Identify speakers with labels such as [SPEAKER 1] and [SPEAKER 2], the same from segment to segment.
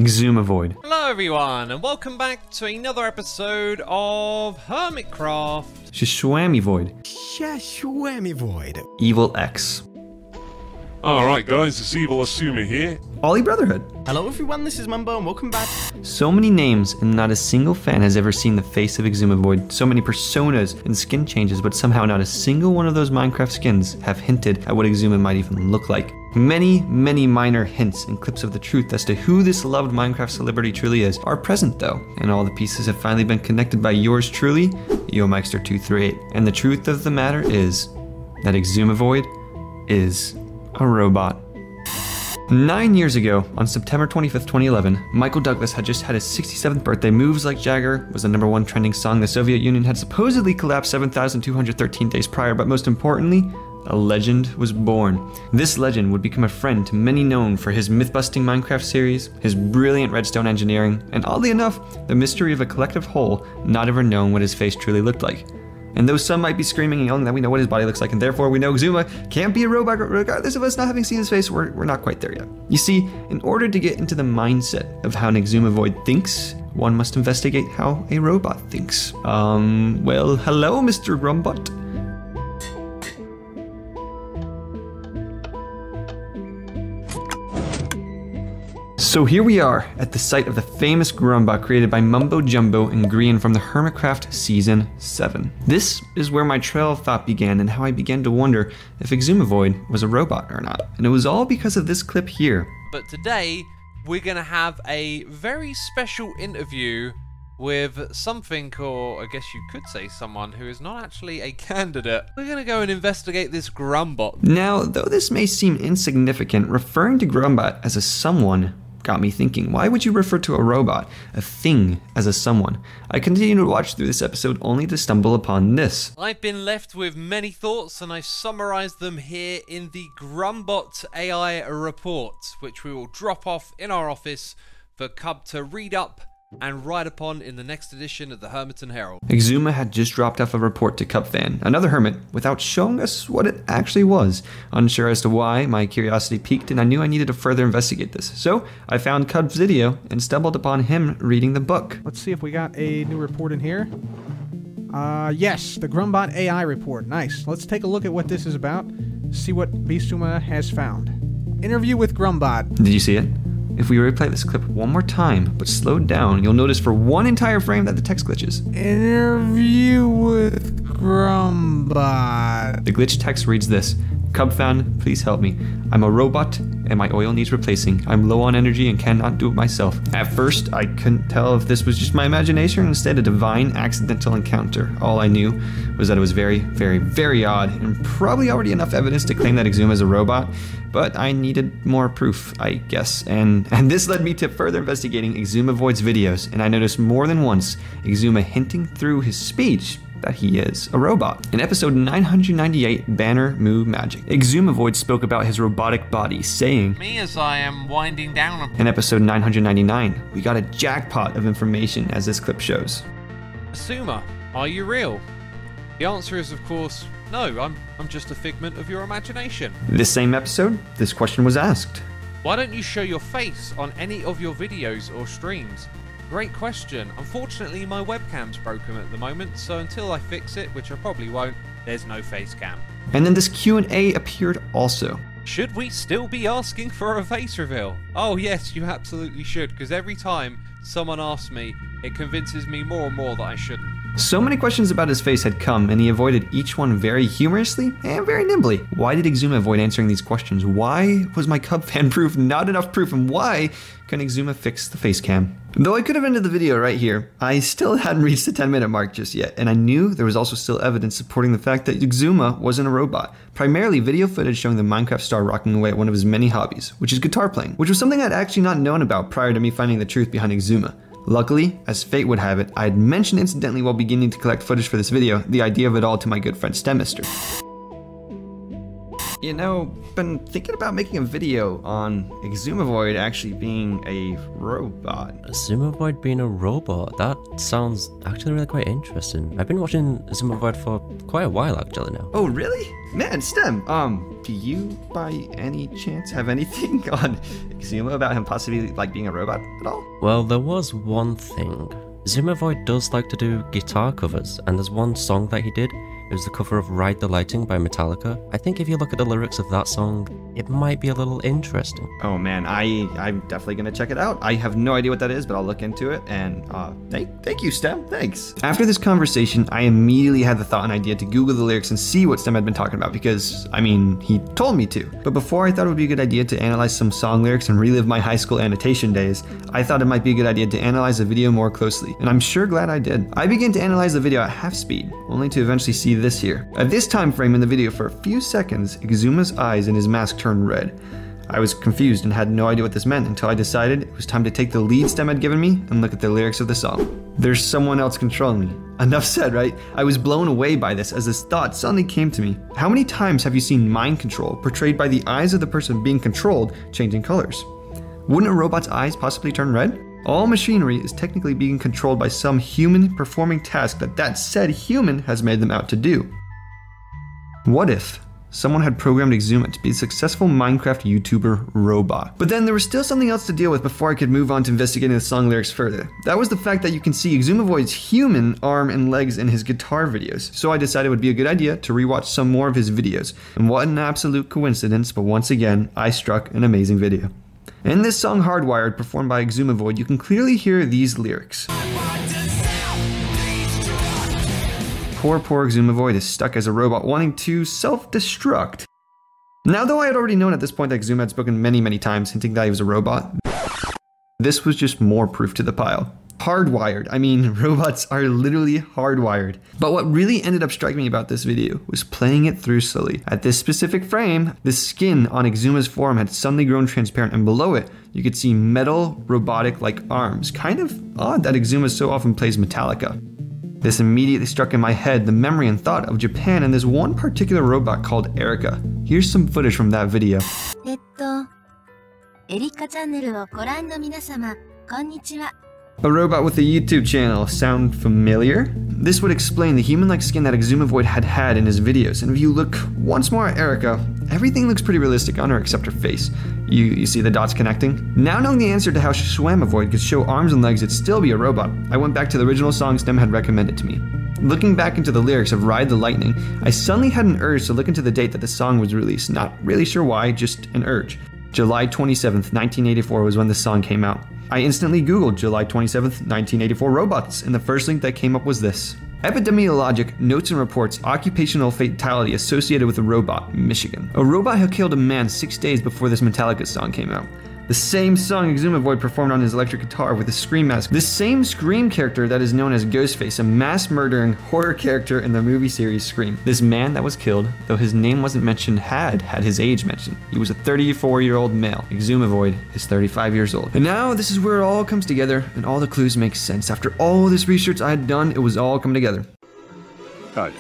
[SPEAKER 1] XisumaVoid.
[SPEAKER 2] Hello everyone, and welcome back to another episode of Hermitcraft.
[SPEAKER 1] XisumaVoid.
[SPEAKER 3] XisumaVoid.
[SPEAKER 1] Evil X.
[SPEAKER 4] Alright guys, it's Evil Asuma here.
[SPEAKER 1] Ollie Brotherhood.
[SPEAKER 3] Hello everyone, this is Mumbo and welcome back.
[SPEAKER 1] So many names and not a single fan has ever seen the face of XisumaVoid. So many personas and skin changes, but somehow not a single one of those Minecraft skins have hinted at what Xisuma might even look like. Many minor hints and clips of the truth as to who this loved Minecraft celebrity truly is are present though, and all the pieces have finally been connected by yours truly, YoMikester238. And the truth of the matter is that XisumaVoid is a robot. 9 years ago, on September 25th, 2011, Michael Douglas had just had his 67th birthday. Moves Like Jagger was the #1 trending song. The Soviet Union had supposedly collapsed 7,213 days prior, but most importantly, a legend was born. This legend would become a friend to many known for his myth-busting Minecraft series, his brilliant redstone engineering, and oddly enough, the mystery of a collective whole not ever known what his face truly looked like. And though some might be screaming and yelling that we know what his body looks like and therefore we know Xisuma can't be a robot regardless of us not having seen his face, we're not quite there yet. You see, in order to get into the mindset of how an XisumaVoid thinks, one must investigate how a robot thinks. Well, hello, Mr. Grumbot. So here we are at the site of the famous Grumbot created by Mumbo Jumbo and Grian from the Hermitcraft Season 7. This is where my trail of thought began and how I began to wonder if XisumaVoid was a robot or not. And it was all because of this clip here.
[SPEAKER 2] But today, we're gonna have a very special interview with something, or I guess you could say someone who is not actually a candidate. We're gonna go and investigate this Grumbot.
[SPEAKER 1] Now, though this may seem insignificant, referring to Grumbot as a someone got me thinking, why would you refer to a robot, a thing, as a someone? I continued to watch through this episode only to stumble upon this.
[SPEAKER 2] I've been left with many thoughts and I summarized them here in the Grumbot AI report, which we will drop off in our office for Cub to read up and write upon in the next edition of the Hermiton Herald.
[SPEAKER 1] Xisuma had just dropped off a report to Cubfan, another hermit, without showing us what it actually was. Unsure as to why, my curiosity piqued and I knew I needed to further investigate this. So I found Cub's video and stumbled upon him reading the book.
[SPEAKER 5] Let's see if we got a new report in here. Yes, the Grumbot AI report. Nice. Let's take a look at what this is about. See what Xisuma has found. Interview with Grumbot.
[SPEAKER 1] Did you see it? If we replay this clip one more time, but slowed down, you'll notice for one entire frame that the text glitches.
[SPEAKER 5] Interview with Grumbot.
[SPEAKER 1] The glitch text reads this: Cubfan, please help me. I'm a robot and my oil needs replacing. I'm low on energy and cannot do it myself. At first, I couldn't tell if this was just my imagination or instead a divine accidental encounter. All I knew was that it was very odd and probably already enough evidence to claim that Xisuma is a robot, but I needed more proof, I guess. And this led me to further investigating XisumaVoid's videos, and I noticed more than once Xisuma hinting through his speech that he is a robot. In episode 998, Banner Moo Magic, XisumaVoid spoke about his robotic body, saying,
[SPEAKER 2] Me as I am winding down.
[SPEAKER 1] In episode 999, we got a jackpot of information as this clip shows.
[SPEAKER 2] Asuma, are you real? The answer is of course, no, I'm just a figment of your imagination.
[SPEAKER 1] This same episode, this question was asked.
[SPEAKER 2] Why don't you show your face on any of your videos or streams? Great question. Unfortunately, my webcam's broken at the moment, so until I fix it, which I probably won't, there's no face cam.
[SPEAKER 1] And then this Q&A appeared also.
[SPEAKER 2] Should we still be asking for a face reveal? Oh yes, you absolutely should, because every time someone asks me, it convinces me more and more that I shouldn't.
[SPEAKER 1] So many questions about his face had come, and he avoided each one very humorously and very nimbly. Why did Xisuma avoid answering these questions? Why was my Cubfan proof not enough proof? And why couldn't Xisuma fix the face cam? Though I could have ended the video right here, I still hadn't reached the 10-minute mark just yet, and I knew there was also still evidence supporting the fact that Xisuma wasn't a robot. Primarily video footage showing the Minecraft star rocking away at one of his many hobbies, which is guitar playing, which was something I'd actually not known about prior to me finding the truth behind Xisuma. Luckily, as fate would have it, I had mentioned incidentally while beginning to collect footage for this video, the idea of it all to my good friend Stemmister. You know, been thinking about making a video on XisumaVoid actually being a robot.
[SPEAKER 6] XisumaVoid being a robot? That sounds actually really quite interesting. I've been watching XisumaVoid for quite a while actually now.
[SPEAKER 1] Oh, really? Man, STEM, do you by any chance have anything on Xisuma about him possibly like being a robot at all?
[SPEAKER 6] Well, there was one thing. XisumaVoid does like to do guitar covers, and there's one song that he did. It was the cover of Ride the Lightning by Metallica. I think if you look at the lyrics of that song, it might be a little interesting.
[SPEAKER 1] Oh man, I'm definitely gonna check it out. I have no idea what that is, but I'll look into it, and thank you, Stem, thanks. After this conversation, I immediately had the thought and idea to Google the lyrics and see what Stem had been talking about because, I mean, he told me to. But before I thought it would be a good idea to analyze some song lyrics and relive my high school annotation days, I thought it might be a good idea to analyze the video more closely, and I'm sure glad I did. I began to analyze the video at half speed, only to eventually see this here. At this time frame in the video, for a few seconds, Xuma's eyes in his mask turned red. I was confused and had no idea what this meant until I decided it was time to take the lead Stem had given me and look at the lyrics of the song. There's someone else controlling me. Enough said, right? I was blown away by this as this thought suddenly came to me. How many times have you seen mind control portrayed by the eyes of the person being controlled changing colors? Wouldn't a robot's eyes possibly turn red? All machinery is technically being controlled by some human performing task that said human has made them out to do. What if someone had programmed Xisuma to be a successful Minecraft YouTuber robot? But then there was still something else to deal with before I could move on to investigating the song lyrics further. That was the fact that you can see XisumaVoid's human arm and legs in his guitar videos. So I decided it would be a good idea to rewatch some more of his videos. And what an absolute coincidence, but once again, I struck an amazing video. In this song Hardwired, performed by XisumaVoid, you can clearly hear these lyrics. Poor XisumaVoid is stuck as a robot wanting to self-destruct. Now, though I had already known at this point that Xisuma had spoken many times hinting that he was a robot, this was just more proof to the pile. Hardwired. I mean, robots are literally hardwired. But what really ended up striking me about this video was playing it through slowly. At this specific frame, the skin on Xuma's forearm had suddenly grown transparent, and below it, you could see metal, robotic-like arms. Kind of odd that Xisuma so often plays Metallica. This immediately struck in my head the memory and thought of Japan and this one particular robot called Erica. Here's some footage from that video.
[SPEAKER 7] エリカチャンネルをご覧の皆様、こんにちは。
[SPEAKER 1] A robot with a YouTube channel. Sound familiar? This would explain the human-like skin that XisumaVoid had in his videos. And if you look once more at Erica, everything looks pretty realistic on her except her face. You see the dots connecting? Now knowing the answer to how XisumaVoid could show arms and legs and still be a robot, I went back to the original song Stem had recommended to me. Looking back into the lyrics of Ride the Lightning, I suddenly had an urge to look into the date that the song was released. Not really sure why, just an urge. July 27th, 1984 was when the song came out. I instantly Googled July 27th, 1984 robots, and the first link that came up was this. Epidemiologic Notes and Reports Occupational Fatality Associated with a Robot, Michigan. A robot had killed a man 6 days before this Metallica song came out. The same song XisumaVoid performed on his electric guitar with a Scream mask. The same Scream character that is known as Ghostface, a mass-murdering horror character in the movie series Scream. This man that was killed, though his name wasn't mentioned, had his age mentioned. He was a 34-year-old male. XisumaVoid is 35 years old. And now this is where it all comes together and all the clues make sense. After all this research I had done, it was all coming together.
[SPEAKER 4] Oh yeah,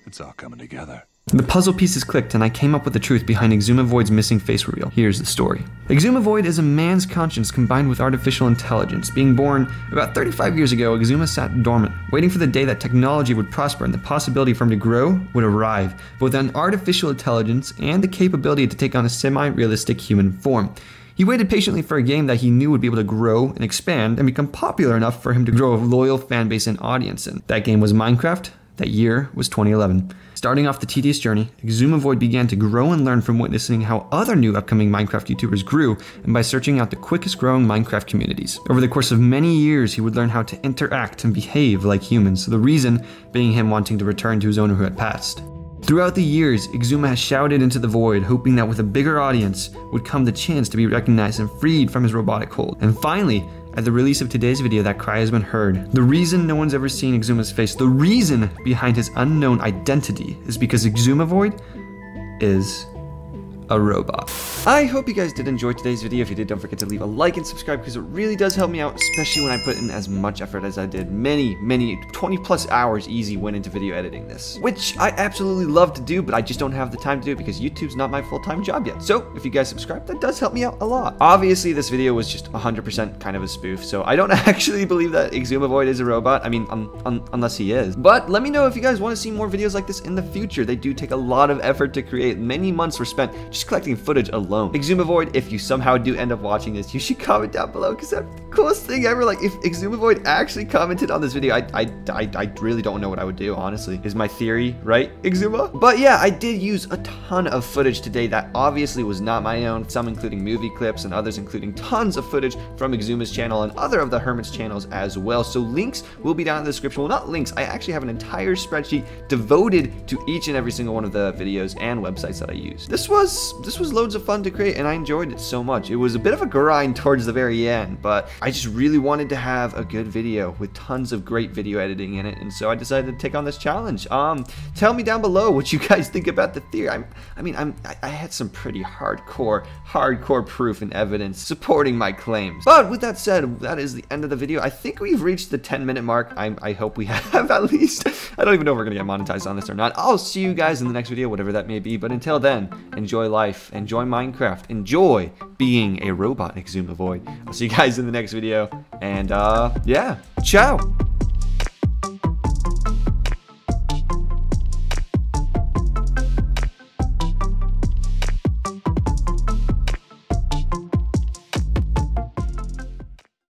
[SPEAKER 4] it's all coming together.
[SPEAKER 1] The puzzle pieces clicked and I came up with the truth behind XisumaVoid's missing face reveal. Here's the story. XisumaVoid is a man's conscience combined with artificial intelligence. Being born about 35 years ago, Xisuma sat dormant, waiting for the day that technology would prosper and the possibility for him to grow would arrive, both an artificial intelligence and the capability to take on a semi-realistic human form. He waited patiently for a game that he knew would be able to grow and expand and become popular enough for him to grow a loyal fan base and audience, and that game was Minecraft. That year was 2011. Starting off the tedious journey, XisumaVoid began to grow and learn from witnessing how other new upcoming Minecraft YouTubers grew and by searching out the quickest growing Minecraft communities. Over the course of many years, he would learn how to interact and behave like humans, the reason being him wanting to return to his owner who had passed. Throughout the years, Xisuma has shouted into the void, hoping that with a bigger audience would come the chance to be recognized and freed from his robotic hold. And finally, at the release of today's video, that cry has been heard. The reason no one's ever seen Xuma's face, the reason behind his unknown identity is because XisumaVoid is a robot. I hope you guys did enjoy today's video. If you did, don't forget to leave a like and subscribe because it really does help me out, especially when I put in as much effort as I did. Many 20 plus hours easy went into video editing this, which I absolutely love to do, but I just don't have the time to do it because YouTube's not my full-time job yet. So if you guys subscribe, that does help me out a lot. Obviously, this video was just 100% kind of a spoof, so I don't actually believe that XisumaVoid is a robot. I mean, unless he is. But let me know if you guys want to see more videos like this in the future. They do take a lot of effort to create. Many months were spent just collecting footage alone. XisumaVoid, if you somehow do end up watching this, you should comment down below because that's the coolest thing ever. Like, if XisumaVoid actually commented on this video, I really don't know what I would do, honestly. Is my theory right, Exuma? But yeah, I did use a ton of footage today that obviously was not my own, some including movie clips and others including tons of footage from Exuma's channel and other of the Hermit's channels as well. So links will be down in the description. Well, not links, I actually have an entire spreadsheet devoted to each and every single one of the videos and websites that I use. This was loads of fun to create and I enjoyed it so much. It was a bit of a grind towards the very end, but I just really wanted to have a good video with tons of great video editing in it, and so I decided to take on this challenge. Tell me down below what you guys think about the theory. I had some pretty hardcore proof and evidence supporting my claims. But with that said, that is the end of the video. I think we've reached the 10-minute mark. I hope we have at least. I don't even know if we're gonna get monetized on this or not. I'll see you guys in the next video, whatever that may be. But until then, enjoy life, enjoy Minecraft, enjoy being a robot, XisumaVoid. I'll see you guys in the next video, and yeah, ciao.